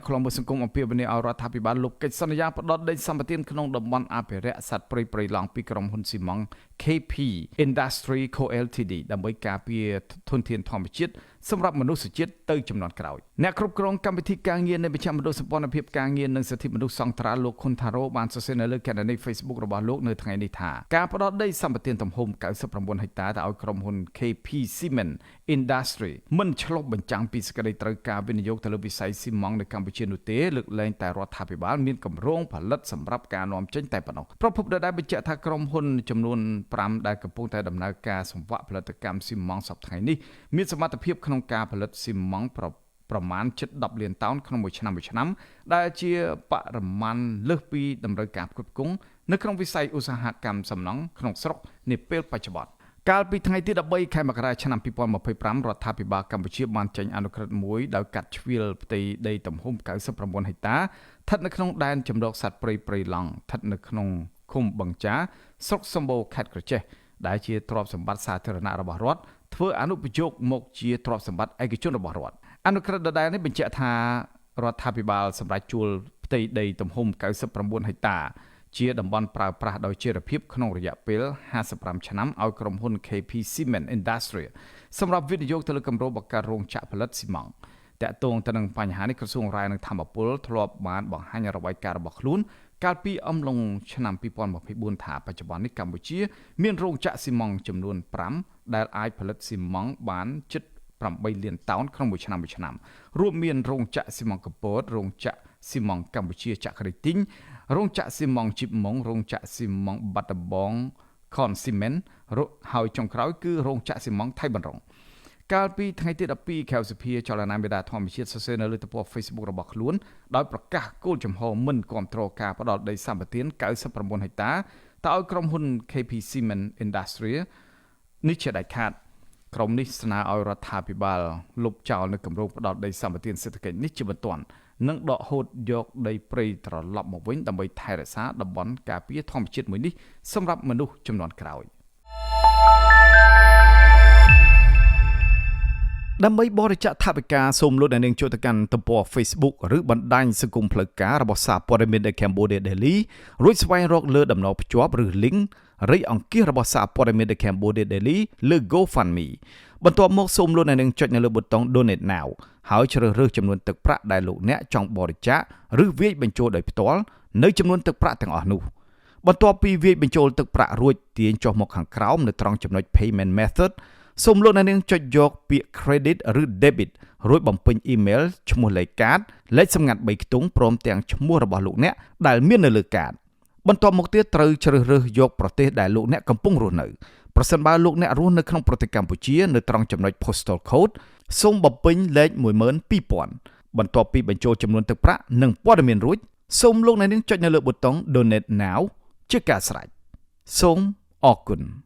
អ្នកខ្លងមួយសង្គមអំពីវិនិយោគរដ្ឋាភិបាលលោកកិច្ចសន្យាផ្ដល់ដីសម្បត្តិក្នុងតំបន់អភិរក្សសត្វព្រៃព្រៃឡង់ពីក្រុមហ៊ុនស៊ីម៉ង់ KP Industry Co Ltd ដើម្បីការពារធនធានធម្មជាតិសម្រាប់មនុស្សជាតិទៅចំនួនក្រោយអ្នកគ្រប់គ្រងកម្មវិធីការងារនៃមជ្ឈមណ្ឌលសម្ព័ន្ធភាពការងារនិងសិទ្ធិមនុស្សសង្ត្រាលោកខុនថារ៉ូបានសរសេរនៅលើកណ្ដាល Facebook របស់លោកនៅថ្ងៃនេះថាការផ្ដល់ដីសម្បត្តិទំហំ99ហិកតាទៅឲ្យក្រុមហ៊ុន KP Cement Industry មិនឆ្លុះបញ្ចាំងពីសេចក្តីត្រូវការវិនិយោគទៅលើវិស័យស៊ីម៉ង់នៅកម្ពុជានោះទេលើកលែងតែរដ្ឋាភិបាលមានគម្រោងផលិតសម្រាប់ការនាំចេញតែប៉ុណ្ណោះប្រពន្ធដែលបញ្ជាក់ថាក្រុមហ៊ុនចំនួន5ដែលកំពុងតែដំណើរការសង្វាក់ផលិតកម្មស៊ីម៉ង់សប្តាហ៍នេះមានសមត្ថភាពក្នុងការផលិតស៊ីម៉ង់ប្រមាណជិត10លានតោនក្នុងមួយឆ្នាំដែលជាបរិមាណលើសពីតម្រូវការផ្គត់ផ្គង់នៅក្នុងវិស័យឧស្សាហកម្មសំណង់ក្នុងស្រុកនាពេលបច្ចុប្បន្នកាលពីថ្ងៃទី13ខែមករាឆ្នាំ2025រដ្ឋាភិបាលកម្ពុជាបានចេញអនុក្រឹត្យមួយដោយកាត់ជ្រៀលផ្ទៃដីទំហំ99ហិកតាស្ថិតនៅក្នុងដែនជម្រកសត្វព្រៃព្រៃឡង់ស្ថិតនៅក្នុងឃុំបឹងចាស្រុកសម្បូរខេត្តក្រចេះដែលជាទ្រព្យសម្បត្តិសាធារណៈរបស់រដ្ឋធ្វើអនុប្រយោគមកជាទ្រព្យសម្បត្តិឯកជនរបស់រដ្ឋអនុក្រឹត្យដដែលនេះបញ្ជាក់ថារដ្ឋាភិបាលសម្រាប់ជួលផ្ទៃដីទំហំ99ហិកតាជាតំបន់ប្រើប្រាស់ដោយចីរភាពក្នុងរយៈពេល55ឆ្នាំឲ្យក្រុមហ៊ុន KP Cement Industry សម្រាប់វិនិយោគទៅលើគម្រោងបង្កើតរោងចក្រផលិតស៊ីម៉ង់តាក់ទងទៅនឹងបញ្ហានេះក្រសួងរាយនឹងធម្មពលធ្លាប់បានបង្ហាញរបាយការណ៍របស់ខ្លួនកាលពីអំឡុងឆ្នាំ2024ថាបច្ចុប្បន្ននេះកម្ពុជាមានរោងចក្រស៊ីម៉ង់ចំនួន5ដែលអាចផលិតស៊ីម៉ង់បានជិត8លានតោនក្នុងមួយឆ្នាំរួមមានរោងចក្រស៊ីម៉ង់កំពតរោងចក្រស៊ីម៉ង់កម្ពុជាចក្រីទីងរោងចក្រស៊ីម៉ង់ជីបម៉ុងរោងចក្រស៊ីម៉ង់បាត់ដំបងខនស៊ីមែនហើយចុងក្រោយគឺរោងចក្រស៊ីម៉ង់ថៃបន្រុងកាលពីថ្ងៃទី12ខែសភាចលនាមេដាធម្មជាតិសរសេរនៅលើទំព័រ Facebook របស់ខ្លួនដោយប្រកាសគោលចំហមិនគ្រប់គ្រងការផ្ដល់ដីសម្បត្តិ99ហិកតាទៅឲ្យក្រុមហ៊ុន KP Cement Industry នេះជាដាច់ខាតក្រុមនេះស្នើឲ្យរដ្ឋាភិបាលលុបចោលនៅគម្រោងផ្ដល់ដីសម្បត្តិសេដ្ឋកិច្ចនេះជាបន្ទាន់និងដកហូតយកដីព្រៃត្រឡប់មកវិញដើម្បីថែរក្សាតំបន់ការពារធម្មជាតិមួយនេះសម្រាប់មនុស្សជំនាន់ក្រោយដើម្បីបរិច្ចាគថវិកាសូមលោកអ្នកនាងចូលទៅកាន់ទំព័រ Facebook ឬបណ្ដាញសង្គមផ្លូវការរបស់សារព័ត៌មាន The Cambodia Daily រួចស្វែងរកលើតំណភ្ជាប់ឬ link រៃអង្គាសរបស់សារព័ត៌មាន The Cambodia Daily លើ GoFundMe បន្ទាប់មកសូមលោកអ្នកនាងចុចនៅលើប៊ូតុង Donate Now ហើយជ្រើសរើសចំនួនទឹកប្រាក់ដែលលោកអ្នកចង់បរិច្ចាគឬវាយបញ្ចូលដោយផ្ទាល់នៅចំនួនទឹកប្រាក់ទាំងអស់នោះបន្ទាប់ពីវាយបញ្ចូលទឹកប្រាក់រួចទាញចុះមកខាងក្រោមនៅត្រង់ចំណុច Payment Methodសូមលោកអ្នកនាងចុចយកពាក្យ Credit ឬ Debit រួចបំពេញ Email ឈ្មោះលេខកាតលេខសម្ងាត់3ខ្ទង់ព្រមទាំងឈ្មោះរបស់លោកអ្នកដែលមាននៅលើកាតបន្ទាប់មកទៀតត្រូវជ្រើសរើសយកប្រទេសដែលលោកអ្នកកំពុងរស់នៅប្រសិនបើលោកអ្នករស់នៅក្នុងប្រទេសកម្ពុជានៅត្រង់ចំណុច Postal Code សូមបំពេញលេខ12000បន្ទាប់ពីបញ្ចូលចំនួនទឹកប្រាក់និងព័ត៌មានរួចសូមលោកអ្នកនាងចុចនៅលើប៊ូតុង Donate Now ជាការស្រេចសូមអរគុណ